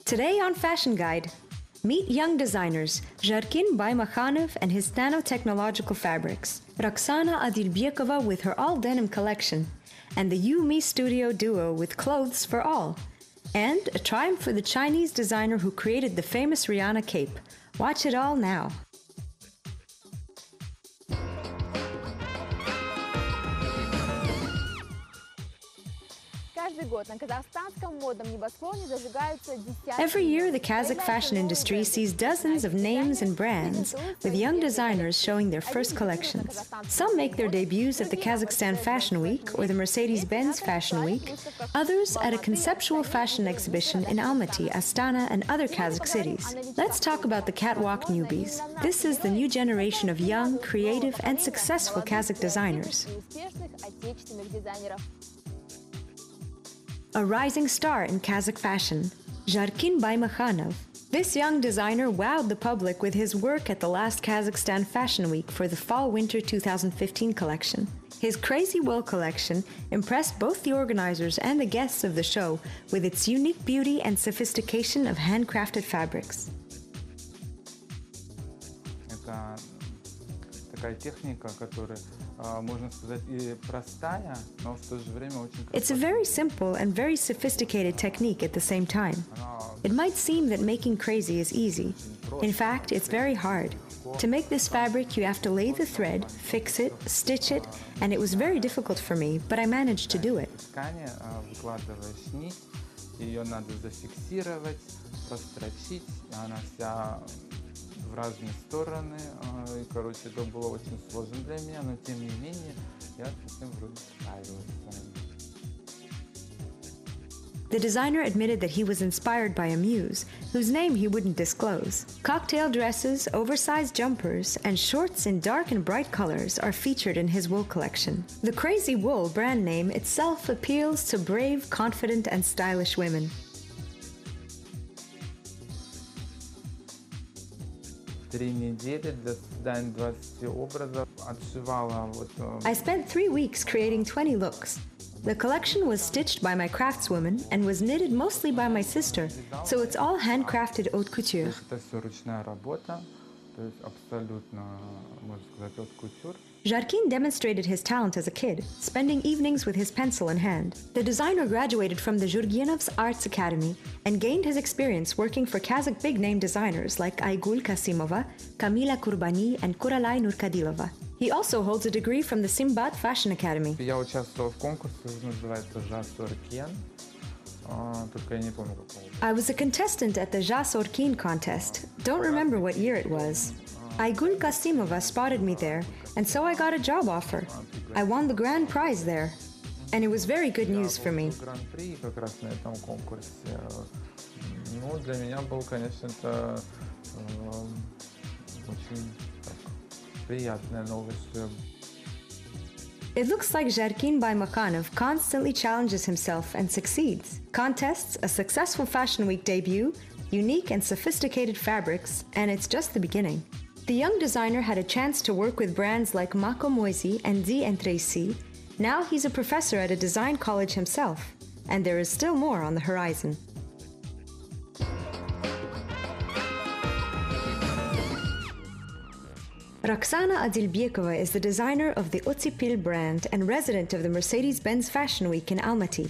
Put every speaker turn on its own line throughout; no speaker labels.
Today on Fashion Guide, meet young designers Jarkyn Baimakhanov and his nanotechnological fabrics, Roxana Adilbekova with her all-denim collection, and the You Me Studio duo with clothes for all, and a triumph for the Chinese designer who created the famous Rihanna cape. Watch it all now. Every year, the Kazakh fashion industry sees dozens of names and brands, with young designers showing their first collections. Some make their debuts at the Kazakhstan Fashion Week or the Mercedes-Benz Fashion Week, others at a conceptual fashion exhibition in Almaty, Astana, and other Kazakh cities. Let's talk about the catwalk newbies. This is the new generation of young, creative, and successful Kazakh designers. A rising star in Kazakh fashion, Jarkyn Baimakhanov. This young designer wowed the public with his work at the last Kazakhstan Fashion Week for the Fall-Winter 2015 collection. His Crazy Wool collection impressed both the organizers and the guests of the show with its unique beauty and sophistication of handcrafted fabrics. It's a very simple and very sophisticated technique at the same time. It might seem that making crazy is easy. In fact, it's very hard. To make this fabric, you have to lay the thread, fix it, stitch it, and it was very difficult for me, but I managed to do it.
В разные стороны, и, короче, это было очень сложно для меня, но тем не менее, я с этим вроде справился.
The designer admitted that he was inspired by a muse, whose name he wouldn't disclose. Cocktail dresses, oversized jumpers, and shorts in dark and bright colors are featured in his wool collection. The Crazy Wool brand name itself appeals to brave, confident, and stylish women. I spent 3 weeks creating 20 looks. The collection was stitched by my craftswoman and was knitted mostly by my sister, so it's all handcrafted haute couture. Jarkyn demonstrated his talent as a kid, spending evenings with his pencil in hand. The designer graduated from the Zhurgenov's Arts Academy and gained his experience working for Kazakh big-name designers like Aygul Kasimova, Kamila Kurbani, and Kuralay Nurkadilova. He also holds a degree from the Simbat Fashion Academy. I was a contestant at the Jas Orkin contest. Don't remember what year it was. Aygul Kasimova spotted me there, and so I got a job offer. I won the grand prize there, and it was very good news for me. It looks like Jarkyn Baimakhanov constantly challenges himself and succeeds. Contests, a successful Fashion Week debut, unique and sophisticated fabrics, and it's just the beginning. The young designer had a chance to work with brands like Mako Moisy and D. Tracy. Now he's a professor at a design college himself, and there is still more on the horizon. Roxana Adilbekova is the designer of the OtQ Brand and resident of the Mercedes-Benz Fashion Week in Almaty.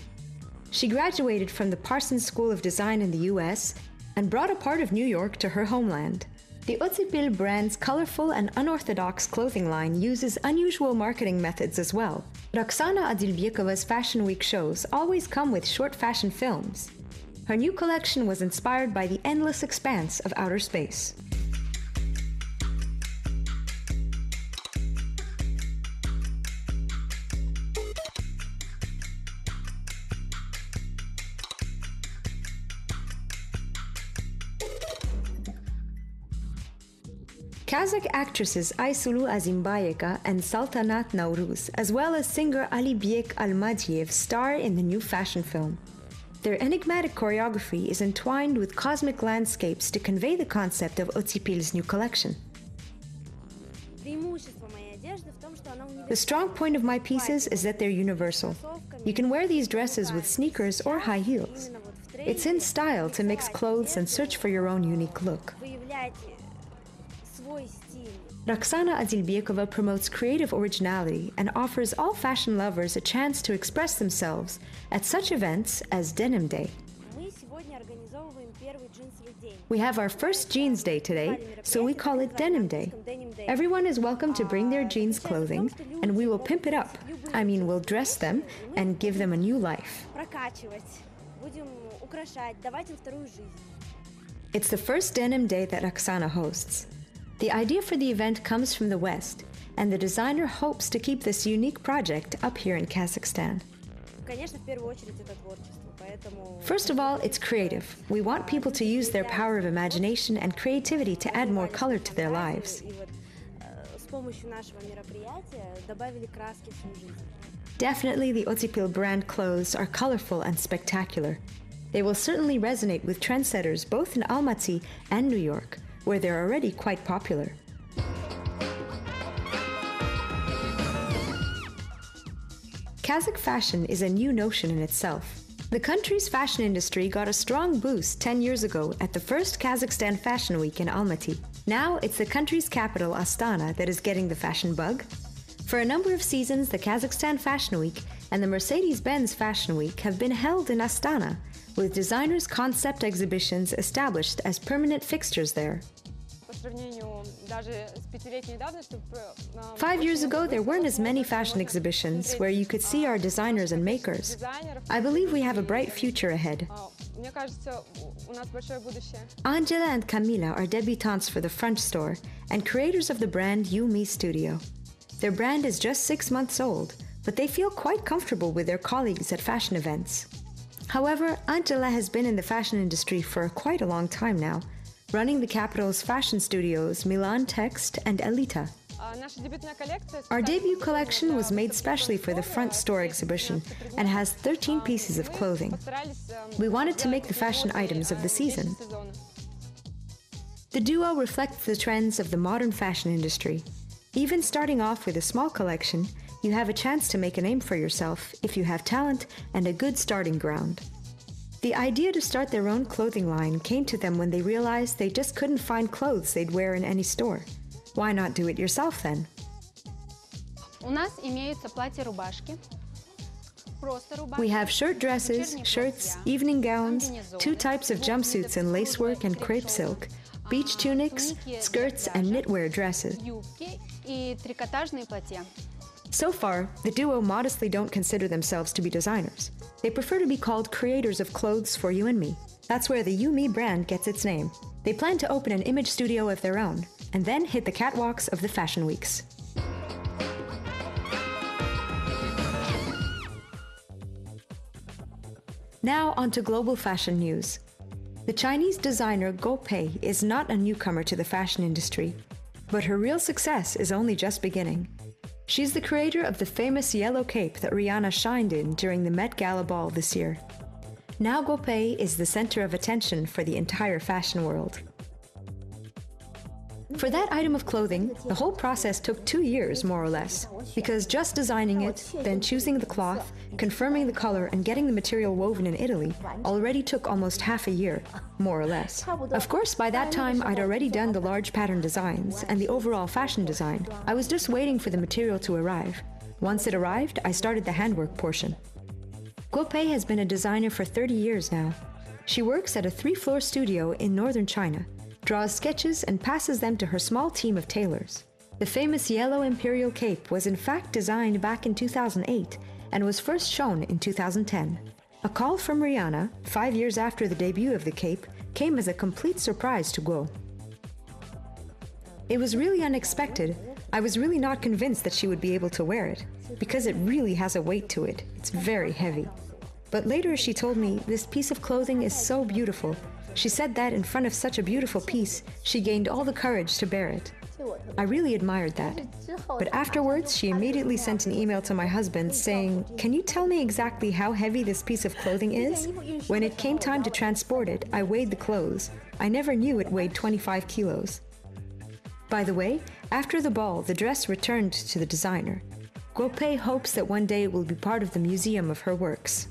She graduated from the Parsons School of Design in the US and brought a part of New York to her homeland. The OtQ Brand's colorful and unorthodox clothing line uses unusual marketing methods as well. Roxana Adilbekova's Fashion Week shows always come with short fashion films. Her new collection was inspired by the endless expanse of outer space. Kazakh actresses Aysulu Azimbayeva and Saltanat Nauruz, as well as singer Alibek Almadiev, star in the new fashion film. Their enigmatic choreography is entwined with cosmic landscapes to convey the concept of OtQ's new collection. The strong point of my pieces is that they're universal. You can wear these dresses with sneakers or high heels. It's in style to mix clothes and search for your own unique look. Roxana Adilbekova promotes creative originality and offers all fashion lovers a chance to express themselves at such events as Denim Day. We have our first Jeans Day today, so we call it Denim Day. Everyone is welcome to bring their jeans clothing, and we will pimp it up. I mean, we'll dress them and give them a new life. It's the first Denim Day that Roxana hosts. The idea for the event comes from the West, and the designer hopes to keep this unique project up here in Kazakhstan. First of all, it's creative. We want people to use their power of imagination and creativity to add more color to their lives. Definitely, the OtQ Brand clothes are colorful and spectacular. They will certainly resonate with trendsetters both in Almaty and New York, where they're already quite popular. Kazakh fashion is a new notion in itself. The country's fashion industry got a strong boost 10 years ago at the first Kazakhstan Fashion Week in Almaty. Now it's the country's capital, Astana, that is getting the fashion bug. For a number of seasons, the Kazakhstan Fashion Week and the Mercedes-Benz Fashion Week have been held in Astana, with designers' concept exhibitions established as permanent fixtures there. 5 years ago, there weren't as many fashion exhibitions where you could see our designers and makers. I believe we have a bright future ahead. Angela and Camila are debutantes for the French store and creators of the brand You Me Studio. Their brand is just 6 months old, but they feel quite comfortable with their colleagues at fashion events. However, Angela has been in the fashion industry for quite a long time now, running the capital's fashion studios Milan Text and Elita. Our debut collection was made specially for the front store exhibition and has 13 pieces of clothing. We wanted to make the fashion items of the season. The duo reflects the trends of the modern fashion industry. Even starting off with a small collection, you have a chance to make a name for yourself if you have talent and a good starting ground. The idea to start their own clothing line came to them when they realized they just couldn't find clothes they'd wear in any store. Why not do it yourself then? We have shirt dresses, shirts, evening gowns, 2 types of jumpsuits in lacework and crepe silk, beach tunics, skirts, and knitwear dresses. So far, the duo modestly don't consider themselves to be designers. They prefer to be called creators of clothes for you and me. That's where the You Me brand gets its name. They plan to open an image studio of their own, and then hit the catwalks of the fashion weeks. Now on to global fashion news. The Chinese designer Go Pei is not a newcomer to the fashion industry, but her real success is only just beginning. She's the creator of the famous yellow cape that Rihanna shined in during the Met Gala ball this year. Now Go Pei is the center of attention for the entire fashion world. For that item of clothing, the whole process took 2 years, more or less, because just designing it, then choosing the cloth, confirming the color, and getting the material woven in Italy already took almost half a year, more or less. Of course, by that time, I'd already done the large pattern designs and the overall fashion design. I was just waiting for the material to arrive. Once it arrived, I started the handwork portion. Go Pei has been a designer for 30 years now. She works at a 3-floor studio in northern China, draws sketches and passes them to her small team of tailors. The famous yellow imperial cape was in fact designed back in 2008 and was first shown in 2010. A call from Rihanna, 5 years after the debut of the cape, came as a complete surprise to Go. It was really unexpected. I was really not convinced that she would be able to wear it, because it really has a weight to it. It's very heavy. But later she told me, this piece of clothing is so beautiful. She said that in front of such a beautiful piece, she gained all the courage to bear it. I really admired that. But afterwards, she immediately sent an email to my husband saying, "Can you tell me exactly how heavy this piece of clothing is?" When it came time to transport it, I weighed the clothes. I never knew it weighed 25 kilos. By the way, after the ball, the dress returned to the designer. Go Pei hopes that one day it will be part of the museum of her works.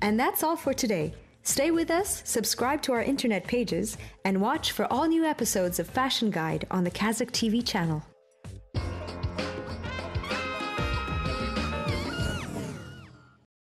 And that's all for today. Stay with us, subscribe to our internet pages, and watch for all new episodes of Fashion Guide on the Kazakh TV channel.